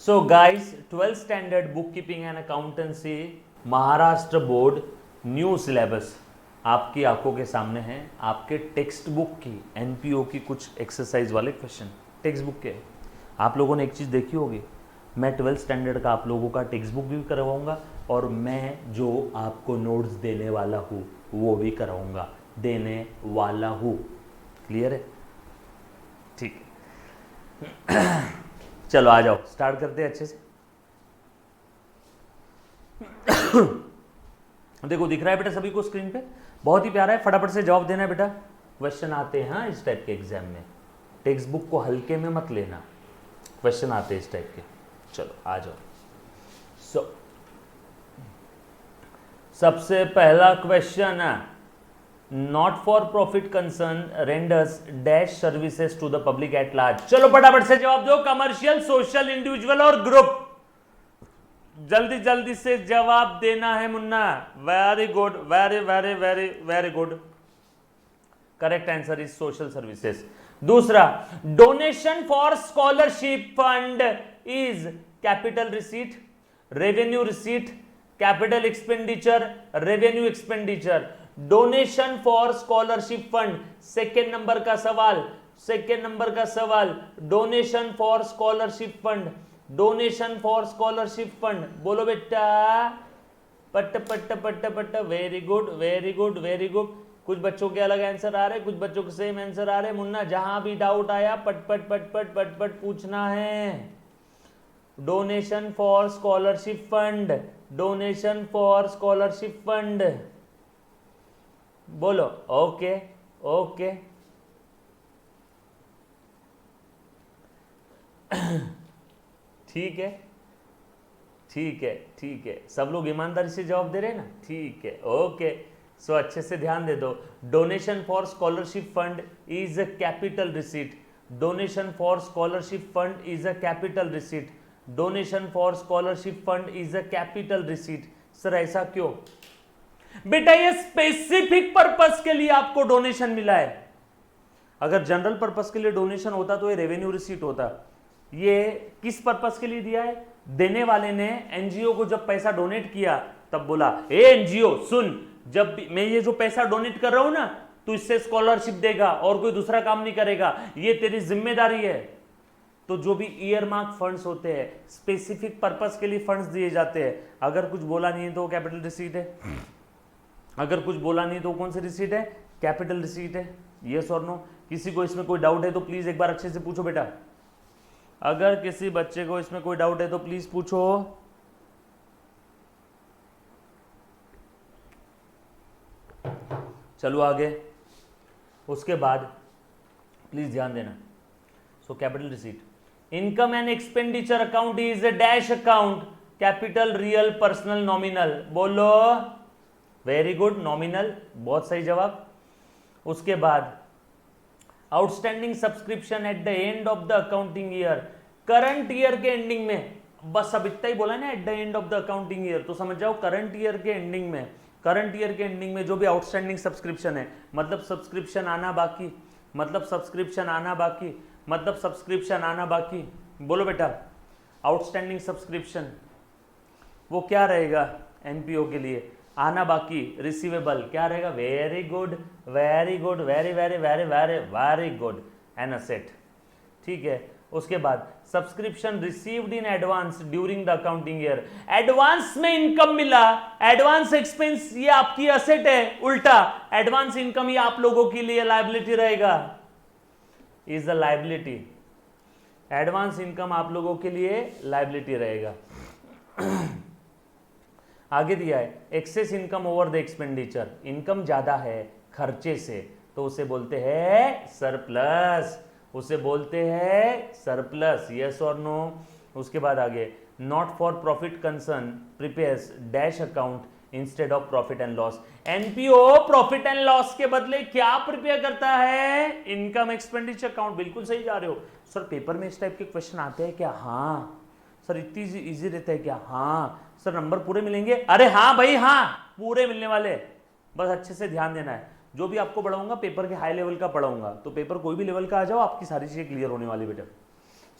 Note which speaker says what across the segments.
Speaker 1: So guys 12th standard book keeping and accountancy Maharashtra board new syllabus आपकी आंखों के सामने है। आपके टेक्स्ट बुक की एनपीओ की कुछ एक्सरसाइज वाले क्वेश्चन टेक्स्ट बुक के। आप लोगों ने एक चीज़ देखी होगी, मैं 12th स्टैंडर्ड का आप लोगों का टेक्स्ट बुक भी करवाऊंगा और मैं जो आपको नोट्स देने वाला हूँ वो भी कराऊंगा, देने वाला हूँ। क्लियर है? ठीक है। चलो आ जाओ, स्टार्ट करते हैं अच्छे से। देखो दिख रहा है बेटा सभी को स्क्रीन पे? बहुत ही प्यारा है, फटाफट से जवाब देना है बेटा। क्वेश्चन आते हैं इस टाइप के एग्जाम में, टेक्स्ट बुक को हल्के में मत लेना, क्वेश्चन आते हैं इस टाइप के। चलो आ जाओ। सबसे पहला क्वेश्चन है, not for profit concern renders dash services to the public at large. चलो फटाफट से जवाब दो, कमर्शियल, सोशल, इंडिविजुअल और ग्रुप। जल्दी जल्दी से जवाब देना है मुन्ना। Very good, very very very very good. Correct answer is social services. दूसरा, donation for scholarship fund is capital receipt, revenue receipt, capital expenditure, revenue expenditure. Donation for scholarship fund, second number का सवाल, second number का सवाल। Donation for scholarship fund, donation for scholarship fund, बोलो बेटा। पट पट पट पट, very good very good very good. कुछ बच्चों के अलग आंसर आ रहे, कुछ बच्चों के सेम आंसर आ रहे। मुन्ना जहां भी डाउट आया पट पट पट पट पट पट पूछना है। Donation for scholarship fund, donation for scholarship fund, बोलो। Okay okay. ठीक है ठीक है ठीक है, सब लोग ईमानदारी से जवाब दे रहे हैं ना? ठीक है, ओके। सो अच्छे से ध्यान दे दो। Donation for scholarship fund is a capital receipt, donation for scholarship fund is a capital receipt, donation for scholarship fund is a capital receipt. Sir ऐसा क्यों? बेटा ये स्पेसिफिक पर्पस के लिए आपको डोनेशन मिला है। अगर जनरल पर्पस के लिए डोनेशन होता तो ये रेवेन्यू रिसीट होता। ये किस पर्पस के लिए दिया है? देने वाले ने एनजीओ को जब पैसा डोनेट किया तब बोला, ए एनजीओ सुन, जब मैं ये जो पैसा डोनेट कर रहा हूं ना, तू इससे स्कॉलरशिप देगा और कोई दूसरा काम नहीं करेगा, ये तेरी जिम्मेदारी है। तो जो भी ईयरमार्क फंड्स होते हैं, स्पेसिफिक पर्पस के लिए फंड्स दिए जाते हैं। अगर कुछ बोला नहीं है तो कैपिटल रिसीट है, अगर कुछ बोला नहीं तो कौन सी रिसीट है? कैपिटल रिसीट है। यस और नो? किसी को इसमें कोई डाउट है तो प्लीज एक बार अच्छे से पूछो बेटा। अगर किसी बच्चे को इसमें कोई डाउट है तो प्लीज पूछो। चलो आगे। उसके बाद प्लीज ध्यान देना। So capital receipt, income and expenditure account is a dash account, capital, real, personal, nominal, बोलो। वेरी गुड, नॉमिनल, बहुत सही जवाब। उसके बाद outstanding subscription at the end of the accounting year, current year के एंडिंग में, बस अब इतना ही बोला ना, at the end of the accounting year, तो समझ जाओ करंट ईयर के एंडिंग में, करंट ईयर के एंडिंग में जो भी आउटस्टैंडिंग सब्सक्रिप्शन है, मतलब सब्सक्रिप्शन आना बाकी, मतलब सब्सक्रिप्शन आना बाकी, मतलब सब्सक्रिप्शन आना बाकी, बोलो बेटा। आउटस्टैंडिंग सब्सक्रिप्शन वो क्या रहेगा एनपीओ के लिए? आना बाकी, रिसीवेबल क्या रहेगा? Very good very good, very very very very very good, an asset. ठीक है। उसके बाद subscription received in advance during the accounting year, advance में इनकम मिला, एडवांस एक्सपेंस ये आपकी असेट है, उल्टा एडवांस इनकम ये आप लोगों के लिए लायबिलिटी रहेगा, is a liability. Advance income आप लोगों के लिए लायबिलिटी रहेगा। आगे दिया है excess income over the expenditure, income ज्यादा है खर्चे से तो उसे बोलते हैं सरप्लस, उसे बोलते हैं सरप्लस। यस और नो? उसके बाद आगे, not for profit concern prepares dash account instead of profit and loss, NPO profit and loss के बदले क्या प्रिपेयर करता है? Income expenditure account. बिल्कुल सही जा रहे हो सर, पेपर में इस टाइप के क्वेश्चन आते हैं क्या? हाँ सर, इतनी इजी रहता है क्या? हाँ सर, नंबर पूरे मिलेंगे? अरे हाँ भाई हाँ, पूरे मिलने वाले, बस अच्छे से ध्यान देना है। जो भी आपको पढ़ाऊंगा पेपर के हाई लेवल का पढ़ाऊंगा, तो पेपर कोई भी लेवल का आ जाओ, आपकी सारी चीजें क्लियर होने वाली बेटा।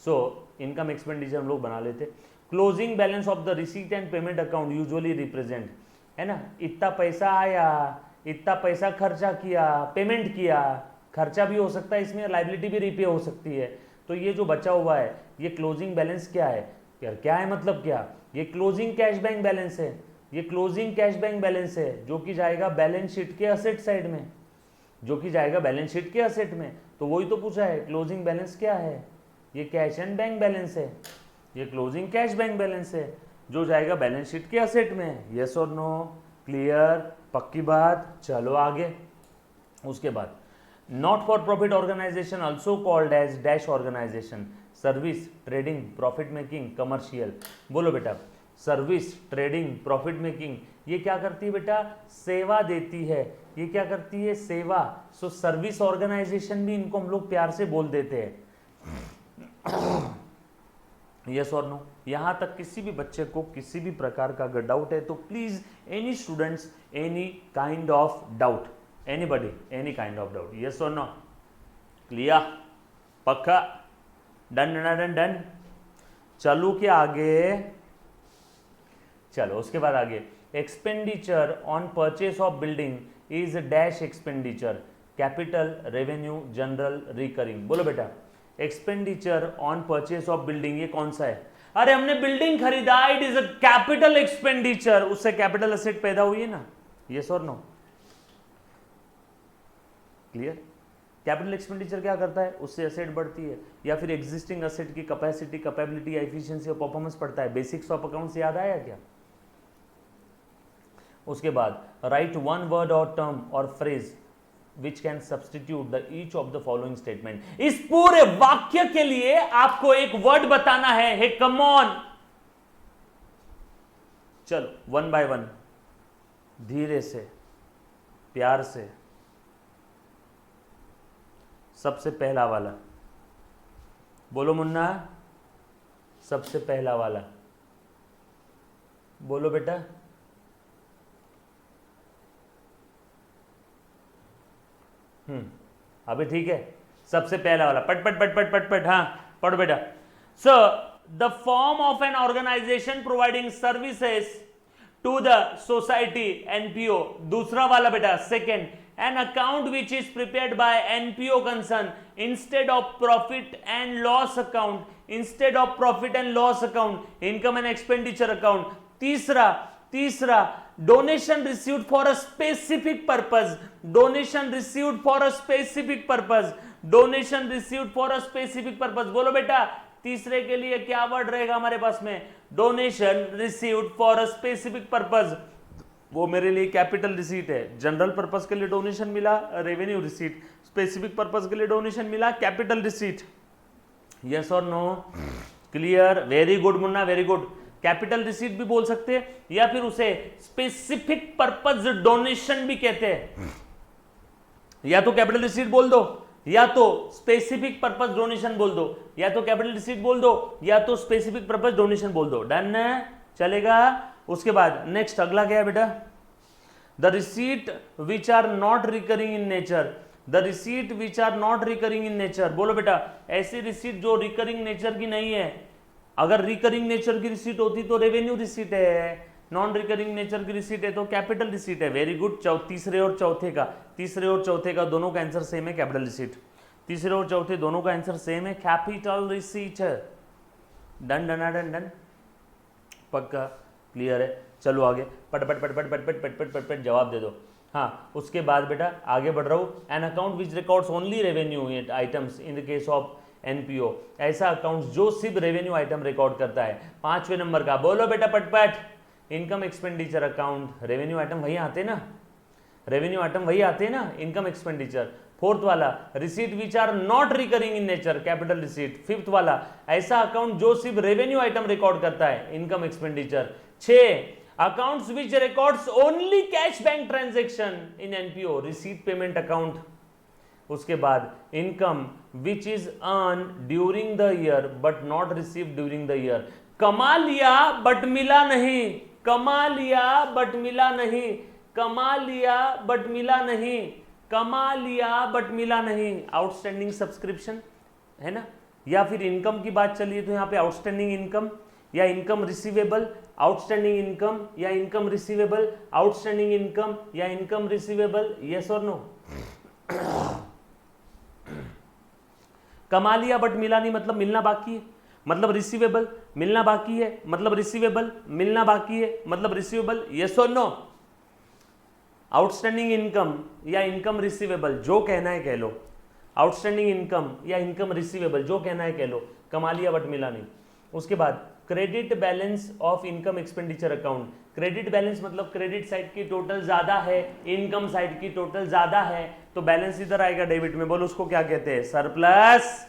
Speaker 1: सो इनकम एक्सपेंडिचर हम लोग बना लेते। Closing balance of the receipt and payment account usually represent, है ना, इतना पैसा आया, इतना पैसा खर्चा किया, पेमेंट किया, खर्चा भी हो सकता है इसमें, लाइबिलिटी भी रिपे हो सकती है। तो ये जो बचा हुआ है ये क्लोजिंग बैलेंस क्या है यार, क्या है मतलब क्या, ये क्लोजिंग कैश बैंक बैलेंस है, ये क्लोजिंग कैश बैंक बैलेंस है जो कि जाएगा बैलेंस शीट के असेट साइड में, जो कि जाएगा बैलेंस शीट के असेट में। तो वही तो पूछा है, क्लोजिंग बैलेंस क्या है, ये कैश एंड बैंक बैलेंस है, ये क्लोजिंग कैश बैंक बैलेंस है जो जाएगा बैलेंस शीट के असेट में। यस और नो, क्लियर, पक्की बात, चलो आगे। उसके बाद not for profit organisation also called as dash organisation, service, trading, profit making, commercial. बोलो बेटा, सर्विस, ट्रेडिंग, प्रॉफिट मेकिंग, ये क्या करती है बेटा, सेवा देती है, ये क्या करती है, सेवा। सो सर्विस ऑर्गेनाइजेशन भी इनको हम लोग प्यार से बोल देते हैं। यस और नो, यहां तक किसी भी बच्चे को किसी भी प्रकार का अगर डाउट है तो please any students, any kind of doubt, anybody, any kind of doubt, yes और नो, क्लियर, पक्का, डन डन डन डन। चलो क्या आगे, चलो उसके बाद आगे, expenditure on purchase of building is dash expenditure, capital, revenue, general, recurring. बोलो बेटा, expenditure on purchase of building ये कौन सा है, अरे हमने बिल्डिंग खरीदा, it is a capital expenditure, उससे कैपिटल एसेट पैदा हुई है ना, यस और नो, क्लियर। कैपिटल एक्सपेंडिचर क्या करता है, उससे एसेट बढ़ती है या फिर एग्जिस्टिंग एसेट की कैपेसिटी, कैपेबिलिटी, एफिशिएंसी और परफॉर्मेंस बढ़ता है। बेसिक्स ऑफ अकाउंट्स याद आया क्या। उसके बाद राइट वन वर्ड और टर्म और phrase which can substitute the each of the following statement. इस पूरे वाक्य के लिए आपको एक वर्ड बताना है, हे कम ऑन, चलो वन बाय वन, धीरे से, प्यार से। सबसे पहला वाला बोलो मुन्ना, सबसे पहला वाला बोलो बेटा, अभी ठीक है, सबसे पहला वाला, पट पट पट पट पट पट, हाँ पढ़ो बेटा। So the form of an organization providing services to the society, NPO. दूसरा वाला बेटा, second, an account which is prepared by NPO concern instead of profit and loss account, instead of profit and loss account, income and expenditure account. तीसरा donation received for a specific purpose, donation received for a specific purpose, donation received for a specific purpose। बोलो बेटा, तीसरे के लिए क्या word रहेगा हमारे पास में, donation received for a specific purpose, वो मेरे लिए कैपिटल रिसीट है। जनरल पर्पस के लिए डोनेशन मिला, रेवेन्यू रिसीट, स्पेसिफिक पर्पस के लिए डोनेशन मिला, कैपिटल रिसीट। यस और नो, क्लियर, वेरी गुड मुन्ना, वेरी गुड। कैपिटल रिसीट भी बोल सकते हैं या फिर उसे स्पेसिफिक पर्पस डोनेशन भी कहते हैं। या तो कैपिटल रिसीट बोल दो, या तो स्पेसिफिक पर्पस डोनेशन बोल दो, या तो कैपिटल रिसीट बोल दो, या तो स्पेसिफिक पर्पस डोनेशन बोल दो। डन, चलेगा। उसके बाद नेक्स्ट अगला क्या है बेटा, the receipt which are not recurring in nature, the receipt which are not recurring in nature. बोलो बेटा, ऐसी रिसीट जो रिकरिंग नेचर की नहीं है। अगर रिकरिंग नेचर की रिसीट होती तो रेवेन्यू रिसीट है, नॉन रिकरिंग नेचर की रिसीट है तो कैपिटल रिसीट है। Very good. तीसरे और चौथे का दोनों का आंसर सेम है, कैपिटल रिसीट। तीसरे और चौथे दोनों का आंसर सेम है, कैपिटल रिसीट है। डन डन डन डन, पक्का, क्लियर है। चलो आगे, पट पट पट पट पट पट पट पट पट पट जवाब दे दो। हाँ, उसके बाद बेटा आगे बढ़ रहा हूँ। An account which records only revenue items in the case of NPO, ऐसा अकाउंट जो सिर्फ रेवेन्यू आइटम रिकॉर्ड करता है। 5वें नंबर का बोलो बेटा पटपट, income expenditure account, revenue item वही आते ना, रेवेन्यू आइटम वही आते हैं ना, इनकम एक्सपेंडिचर। 4th वाला, receipt which are not recurring in nature, capital receipt. 5th वाला, ऐसा अकाउंट जो सिर्फ रेवेन्यू आइटम रिकॉर्ड करता है, income expenditure. 6, accounts which records only cash bank transaction in NPO, receipt payment account. उसके बाद income which is earn during the year but not receive during the year, कमा लिया but मिला नहीं, कमा लिया बट मिला नहीं, कमा लिया बट मिला नहीं, कमा लिया बट मिला नहीं। आउटस्टैंडिंग सब्सक्रिप्शन है ना, या फिर इनकम की बात चलिए तो यहाँ पे आउटस्टैंडिंग इनकम या इनकम रिसीवेबल, आउटस्टैंडिंग इनकम या इनकम रिसीवेबल, आउटस्टैंडिंग इनकम या इनकम रिसीवेबल, यस और नो। कमा लिया बट मिला नहीं, मतलब मिलना बाकी है, मतलब रिसीवेबल, मिलना बाकी है मतलब रिसीवेबल, मिलना बाकी है मतलब रिसीवेबल, यस और नो। आउटस्टैंडिंग इनकम या इनकम रिसीवेबल, जो कहना है कह लो, आउटस्टैंडिंग इनकम या इनकम रिसीवेबल, जो कहना है कह लो, कमा लिया बट मिला नहीं। उसके बाद credit balance of income expenditure account, credit balance मतलब क्रेडिट साइड की टोटल ज्यादा है, इनकम साइड की टोटल ज्यादा है, तो बैलेंस इधर आएगा डेबिट में, बोलो उसको क्या कहते हैं, सरप्लस।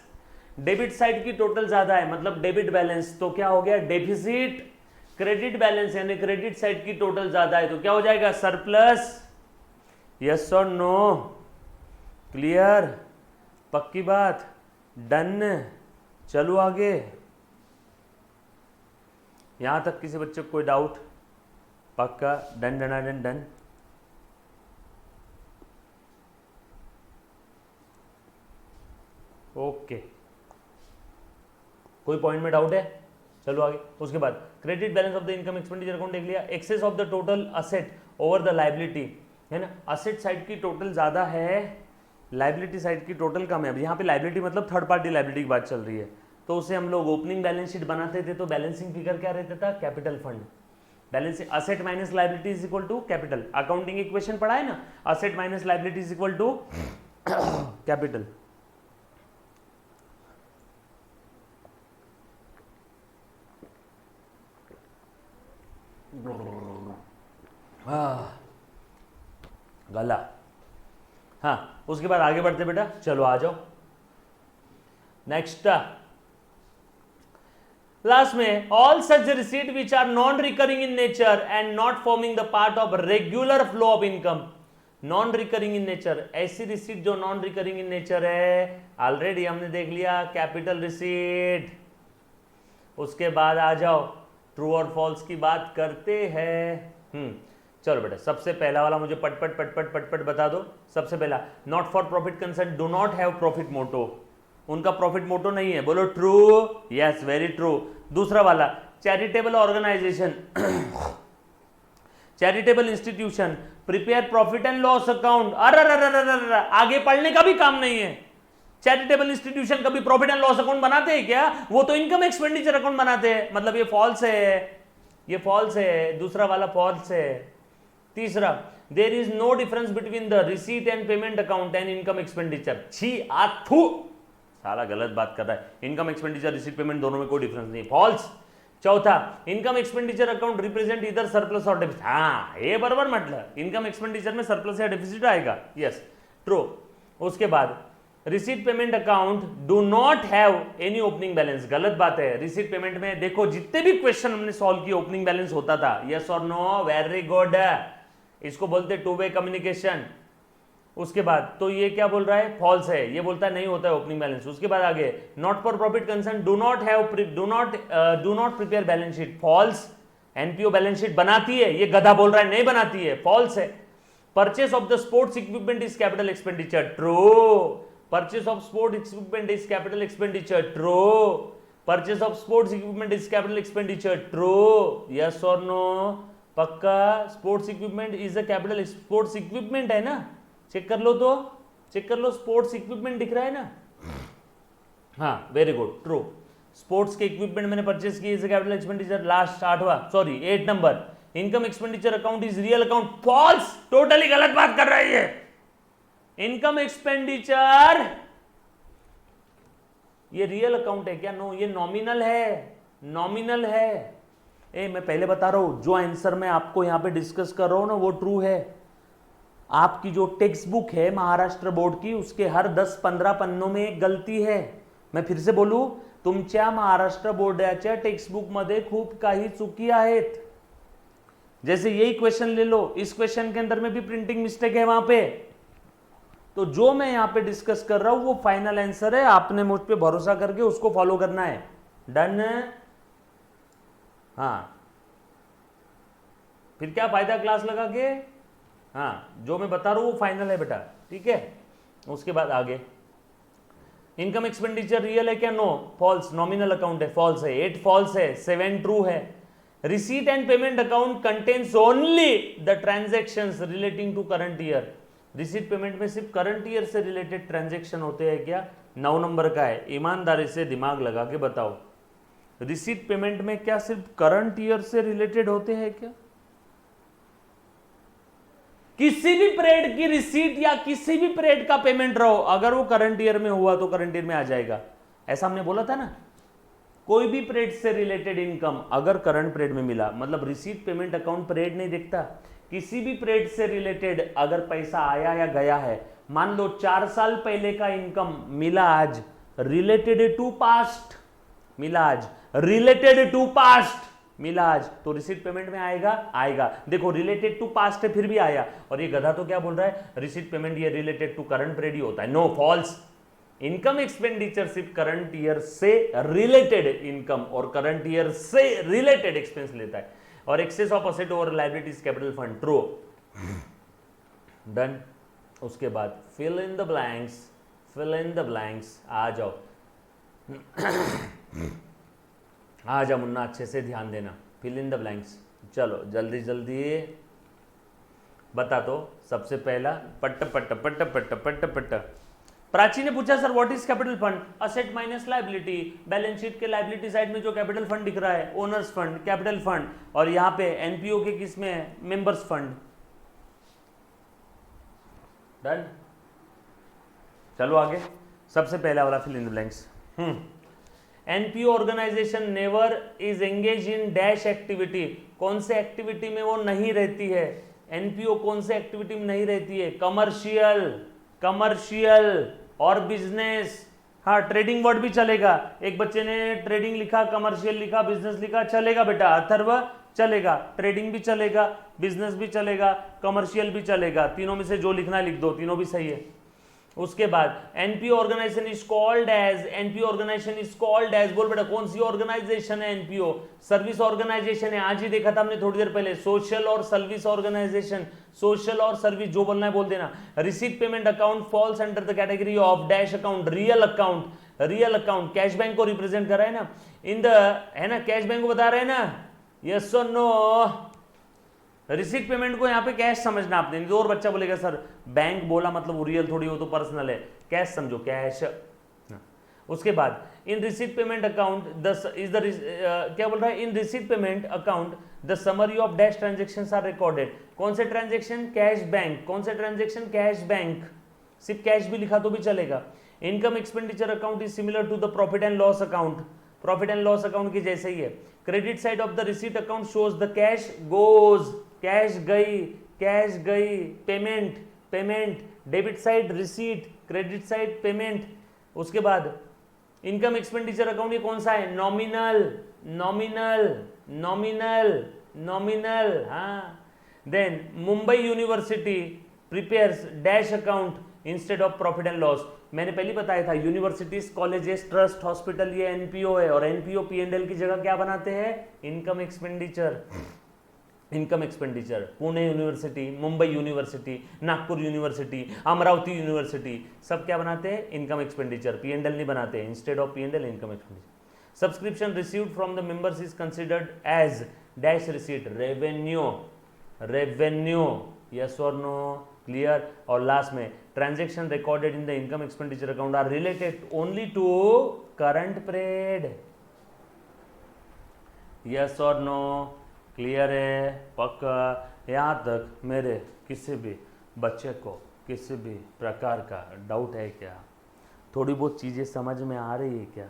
Speaker 1: डेबिट साइड की टोटल ज्यादा है मतलब डेबिट बैलेंस, तो क्या हो गया, डेफिसिट। क्रेडिट बैलेंस यानी क्रेडिट साइड की टोटल ज्यादा है तो क्या हो जाएगा, सरप्लस। यस और नो, क्लियर, पक्की बात, डन। चलो आगे, यहां तक किसी बच्चे को कोई डाउट, पक्का, done done done done. Okay, कोई पॉइंट में डाउट है, चलो आगे। उसके बाद credit balance of the income expenditure account देख लिया, excess of the total asset over the liability, है ना, असेट साइड की टोटल ज्यादा है, लाइबिलिटी साइड की टोटल कम है। अब यहाँ पे लाइबिलिटी मतलब थर्ड पार्टी लाइबिलिटी की बात चल रही है, तो उसे हम लोग ओपनिंग बैलेंस शीट बनाते थे तो बैलेंसिंग फिगर क्या रहता था, capital fund. Balancing asset minus liability is equal to capital, accounting equation पढ़ा है ना, asset minus liability is equal to capital. गला, हाँ, उसके बाद आगे बढ़ते बेटा, चलो आ जाओ नेक्स्ट। लास्ट में all such receipt which are non recurring in nature and not forming the part of regular flow of income. Non recurring in nature, ऐसी रिसीट जो नॉन रिकरिंग इन नेचर है, ऑलरेडी हमने देख लिया capital receipt. उसके बाद आ जाओ, true और फॉल्स की बात करते हैं। चलो बेटा, सबसे पहला वाला मुझे पटपट पटपट पटपट बता दो। सबसे पहला, not for profit concern do not have profit motto, उनका प्रॉफिट मोटो नहीं है, बोलो ट्रू, यस वेरी ट्रू। दूसरा वाला, charitable organization, charitable institution prepare profit and loss account, अरे आगे पढ़ने का भी काम नहीं है। चैरिटेबल इंस्टीट्यूशन कभी प्रॉफिट एंड लॉस अकाउंट बनाते हैं क्या, वो तो इनकम एक्सपेंडिचर अकाउंट बनाते हैं, मतलब ये फॉल्स है, ये फॉल्स है, दूसरा वाला फॉल्स है। तीसरा, there is no difference between the receipt and payment account and income expenditure, छी आथू, साला गलत बात कर रहा है, इनकम एक्सपेंडिचर रिसीट पेमेंट दोनों में कोई डिफरेंस नहीं, फॉल्स। चौथा, इनकम एक्सपेंडिचर अकाउंट रिप्रेजेंट इधर सरप्लस और डेफिसिट, हाँ ये बराबर, मतलब इनकम एक्सपेंडिचर में सरप्लस या डेफिसिट आएगा, यस ट्रू। उसके बाद receipt payment account do not have any opening balance, गलत बात है। रिसीट पेमेंट में देखो जितने भी क्वेश्चन हमने सॉल्व किए ओपनिंग बैलेंस होता था, यस और नो, वेरी गुड, इसको बोलते टू वे कम्युनिकेशन। उसके बाद तो ये क्या बोल रहा है, फॉल्स है, ये बोलता है नहीं होता है ओपनिंग बैलेंस। उसके बाद आगे, not for profit concern do not have do not prepare balance sheet, false. NPO balance sheet बनाती है, ये गधा बोल रहा है नहीं बनाती है, फॉल्स है। Purchase of the sports equipment is capital expenditure, true. Purchase of sports equipment is capital expenditure, true. Purchase of sports equipment is capital expenditure, true, yes और नो, पक्का। Sports equipment is a capital, sports equipment है ना, check कर लो, तो check कर लो, sports equipment दिख रहा है ना, हाँ वेरी गुड, ट्रू। स्पोर्ट्स के इक्विपमेंट मैंने परचेस किए, is a capital expenditure. Last 8 number, income expenditure account is real account, false, totally गलत बात कर रही है। इनकम एक्सपेंडिचर ये रियल अकाउंट है क्या, नो, ये नॉमिनल है, नॉमिनल है। मैं पहले बता रहा हूं, जो आंसर मैं आपको यहां पे डिस्कस कर रहा हूं ना वो ट्रू है। आपकी जो टेक्स्ट बुक है महाराष्ट्र बोर्ड की, उसके हर 10-15 पन्नों में एक गलती है। मैं फिर से बोलू, तुमच्या महाराष्ट्र बोर्डाच्या टेक्स्ट बुक मध्ये खूप काही चुकी आहेत। जैसे यही क्वेश्चन ले लो, इस क्वेश्चन के अंदर में भी प्रिंटिंग मिस्टेक है वहां पे, तो जो मैं यहां पे डिस्कस कर रहा हूं वो फाइनल आंसर है, आपने मुझ पे भरोसा करके उसको फॉलो करना है, डन। हाँ, फिर क्या फायदा क्लास लगा के, हाँ जो मैं बता रहा हूं वो फाइनल है बेटा, ठीक है। उसके बाद आगे, इनकम एक्सपेंडिचर रियल है क्या? नो, फॉल्स, नॉमिनल अकाउंट है, फॉल्स है, 8 फॉल्स है, 7 ट्रू है। Receipt and payment account contains only the transactions relating to current year. Receipt payment में सिर्फ करंट ईयर से रिलेटेड ट्रांजैक्शन होते हैं क्या? 9 नंबर का है, ईमानदारी से दिमाग लगा के बताओ, रिसीट पेमेंट में क्या सिर्फ करंट ईयर से रिलेटेड होते हैं क्या? किसी भी पीरियड की रिसीट या किसी भी पीरियड का पेमेंट रहो, अगर वो करंट ईयर में हुआ तो करंट ईयर में आ जाएगा, ऐसा हमने बोला था ना। कोई भी पीरियड से रिलेटेड इनकम अगर करंट पीरियड में मिला, मतलब रिसीट पेमेंट अकाउंट पीरियड नहीं देखता, किसी भी पीरियड से रिलेटेड अगर पैसा आया या गया है, मान लो 4 साल पहले का इनकम मिला आज, रिलेटेड टू पास्ट मिला आज, रिलेटेड टू पास्ट मिला आज, तो रिसीट पेमेंट में आएगा? आएगा। देखो रिलेटेड टू पास्ट है फिर भी आया, और ये गधा तो क्या बोल रहा है, रिसीट पेमेंट ये रिलेटेड टू करंट पीरियड ही होता है। No, false. इनकम एक्सपेंडिचर सिर्फ करंट ईयर से रिलेटेड इनकम और करंट ईयर से रिलेटेड एक्सपेंस लेता है। और excess of asset over liabilities capital fund, true. Done. उसके बाद fill in the blanks, fill in the blanks. आ जाओ आ जा मुन्ना, अच्छे से ध्यान देना, फिल इन द ब्लैंक्स। चलो जल्दी जल्दी बता दो। सबसे पहला पट पट पट पट पट पट। प्राची ने पूछा sir what is capital fund? Asset minus liability. Balance sheet के लायबिलिटी साइड में जो कैपिटल फंड दिख रहा है, ओनर्स फंड, कैपिटल फंड, और यहाँ पे एनपीओ के किस में है? Members fund. डन। चलो आगे, सबसे पहला वाला fill in the blanks. NPO organization never is engage in dash activity. कौन से एक्टिविटी में वो नहीं रहती है? एनपीओ कौन से एक्टिविटी में नहीं रहती है? कमर्शियल, कमर्शियल और बिजनेस। हाँ, ट्रेडिंग वर्ड भी चलेगा। एक बच्चे ने ट्रेडिंग लिखा, कमर्शियल लिखा, बिजनेस लिखा, चलेगा बेटा। अथर्व चलेगा, ट्रेडिंग भी चलेगा, बिजनेस भी चलेगा, कमर्शियल भी चलेगा। तीनों में से जो लिखना है लिख दो, तीनों भी सही है। उसके बाद NPO organization is called as, NPO organization is called as, बोल बेटा कौन सी ऑर्गेनाइजेशन है? एनपीओ सर्विस ऑर्गेनाइजेशन है। आज ही देखा था हमने थोड़ी देर पहले, सोशल और सर्विस ऑर्गेनाइजेशन। सोशल और सर्विस जो बोलना है बोल देना। Receipt payment account falls under the category of dash account, real account. Real account cash bank को रिप्रेजेंट कर रहा है ना, इन द, है ना, कैश बैंक को बता रहे हैं ना, यस और नो। रिसीट पेमेंट को यहाँ पे कैश समझना आपने। नहीं तो और बच्चा बोलेगा सर बैंक बोला मतलब वो रियल थोड़ी हो, तो पर्सनल है, कैश समझो, कैश। उसके बाद इन रिसीट पेमेंट अकाउंट क्या बोल रहा है? In receipt payment account the summary of dash transactions are recorded. कौन से ट्रांजेक्शन? Cash bank. कौन से ट्रांजेक्शन? Cash bank. सिर्फ कैश भी लिखा तो भी चलेगा। Income expenditure account is similar to the profit and loss account. Profit and loss account की जैसे ही है। Credit side of the receipt account shows the cash goes, cash गई, कैश गई, payment, payment. Debit side receipt, credit side payment. उसके बाद income expenditure account ये कौन सा है? Nominal, nominal, nominal, nominal. हाँ। Then Mumbai university prepares dash account instead of profit and loss. मैंने पहले बताया था यूनिवर्सिटीज, कॉलेजेस, ट्रस्ट, हॉस्पिटल ये एनपीओ है, और एनपीओ पीएनएल की जगह क्या बनाते हैं? Income expenditure. Income expenditure Pune university, Mumbai university, Nagpur university, Amravati university, सब क्या बनाते हैं? Income expenditure. पीएनएल नहीं बनाते, instead of PNL income expenditure. Subscription received from the members is considered as dash receipt, revenue, revenue. Yes और नो? क्लियर। और last में transaction recorded in the income expenditure account are related only to current period. Yes और no? Clear है? पक्का? यहाँ तक मेरे किसी भी बच्चे को किसी भी प्रकार का डाउट है क्या? थोड़ी बहुत चीज़ें समझ में आ रही है क्या?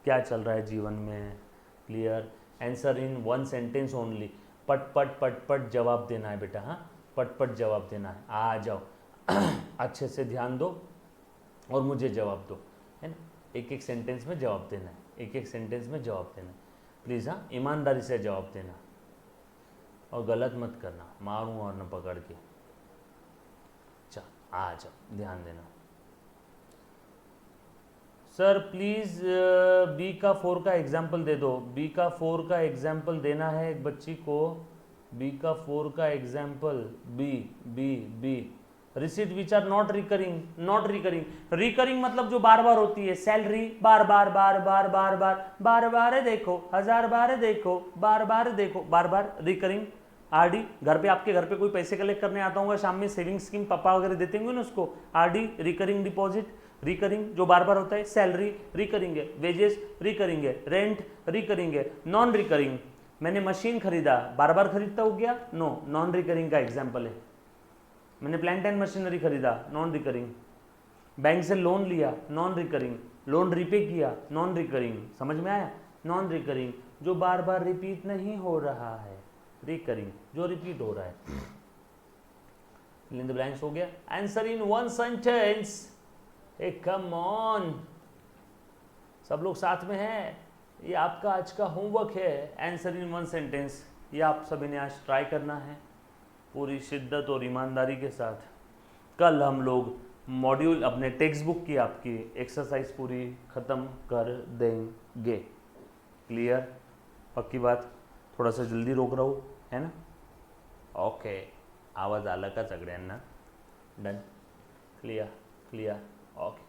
Speaker 1: क्या चल रहा है जीवन में? Clear? Answer in 1 sentence only. पट पट पट पट जवाब देना है बेटा। हाँ, पट पट जवाब देना है। आ जाओ अच्छे से ध्यान दो और मुझे जवाब दो, है ना। एक एक सेंटेंस में जवाब देना है, एक एक सेंटेंस में जवाब देना है। प्लीज़ हाँ, ईमानदारी से जवाब देना और गलत मत करना, मारूं और न पकड़ के। चल आ जाओ, ध्यान देना। सर प्लीज़ बी का 4 का एग्जाम्पल दे दो। बी का 4 का एग्जाम्पल देना है एक बच्ची को। बी का 4 का example, B B B receipt which are not recurring, not recurring. Recurring मतलब जो बार बार होती है, सैलरी बार बार बार बार बार बार बार बार देखो, 1000 बार देखो, बार बार देखो, बार बार रिकरिंग। आरडी, घर पे आपके घर पे कोई पैसे कलेक्ट करने आता होगा शाम में, सेविंग स्कीम पापा वगैरह देते होंगे ना उसको, आरडी रिकरिंग डिपॉजिट, रिकरिंग जो बार बार होता है। सैलरी रिकरिंग है, वेजेस रिकरिंग है, रेंट रिकरिंग है। नॉन रिकरिंग, मैंने मशीन खरीदा, बार बार खरीदता हो गया, नो, नॉन रिकरिंग का एग्जाम्पल है। मैंने प्लांट एंड मशीनरी खरीदा, नॉन रिकरिंग। बैंक से लोन लिया, नॉन रिकरिंग। लोन रिपे किया, नॉन रिकरिंग। समझ में आया? नॉन रिकरिंग जो बार बार रिपीट नहीं हो रहा है, रिकरिंग जो रिपीट हो रहा है। फिल इन द ब्लैंक्स हो गया। Answer in one sentence. A come on, सब लोग साथ में हैं, ये आपका आज का होमवर्क है। आंसर इन वन सेंटेंस, ये आप सभी ने आज ट्राई करना है पूरी शिद्दत और ईमानदारी के साथ। कल हम लोग मॉड्यूल अपने टेक्स्ट बुक की आपकी एक्सरसाइज पूरी ख़त्म कर देंगे। क्लियर? पक्की बात? थोड़ा सा जल्दी रोक रहा हूँ, है ना? ओके, आवाज़ आला का सगळ्यांना? डन? क्लियर? क्लियर? ओके।